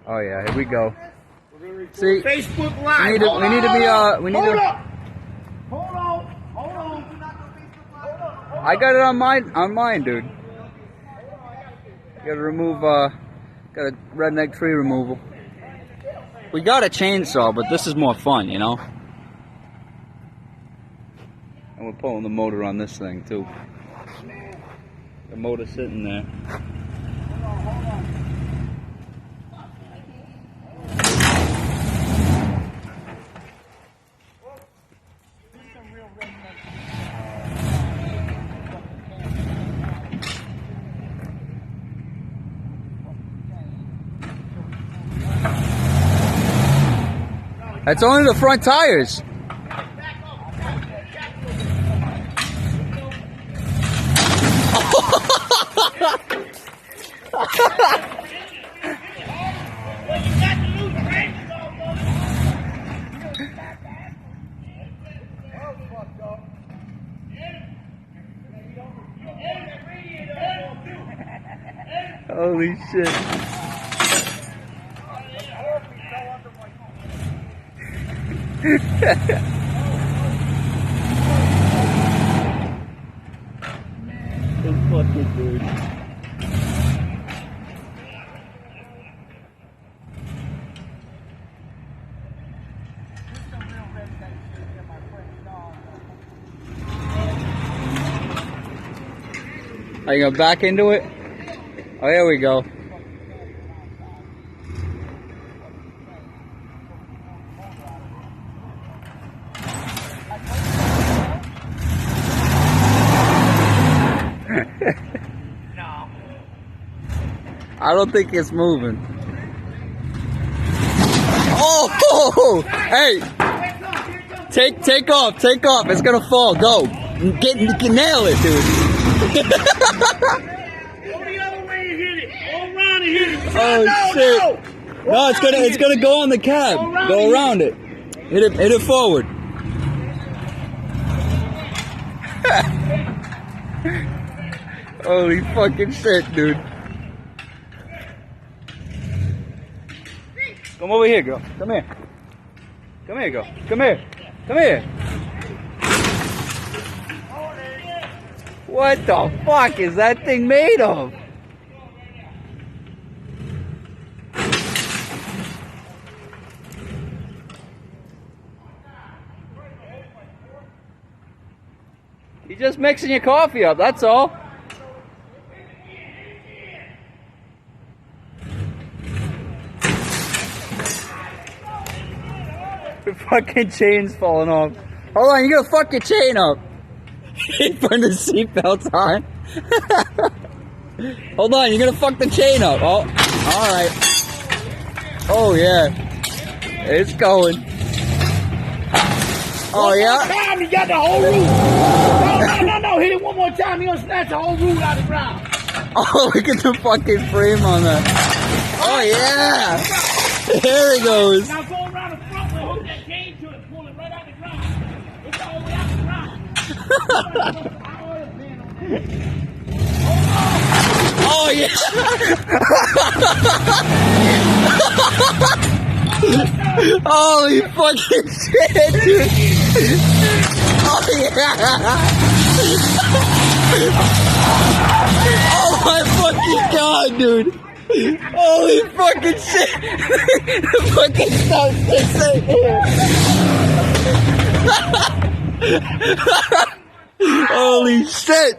Oh yeah, here we go. See, Facebook Live. we need to Hold on. I got it on mine, dude. Gotta remove, got a redneck tree removal. We got a chainsaw, but this is more fun, you know? And we're pulling the motor on this thing, too. The motor's sitting there. That's only the front tires. Holy shit. This fucking dude. Are you gonna back into it? Oh, here we go. No. I don't think it's moving. Oh! Hey! Take off. It's gonna fall. Go. Get nail it, dude. Go the other way and hit it. Go around and hit it. Oh shit! No, it's gonna go on the cab. Go around it. Hit it forward. Holy fucking shit, dude. Come over here, girl. Come here. Come here, girl. Come here. Come here. What the fuck is that thing made of? You're just mixing your coffee up, that's all. The fucking chain's falling off. Hold on, you're gonna fuck your chain up. Putting the seatbelts on. Hold on, you're gonna fuck the chain up. Oh, alright. Oh yeah. It's going. Oh yeah? One more time, you got the whole root. No. Hit it one more time, you're gonna snatch the whole root out of the ground. Oh, look at the fucking frame on that. Oh yeah! There it goes. Now go around the front and hook that chain to it, pull it right out of the ground. It's all the way out the ground. Oh yeah! Holy fucking shit, dude! Oh yeah! Oh my fucking god, dude! Holy fucking shit! The fucking stuff is right here! Holy shit!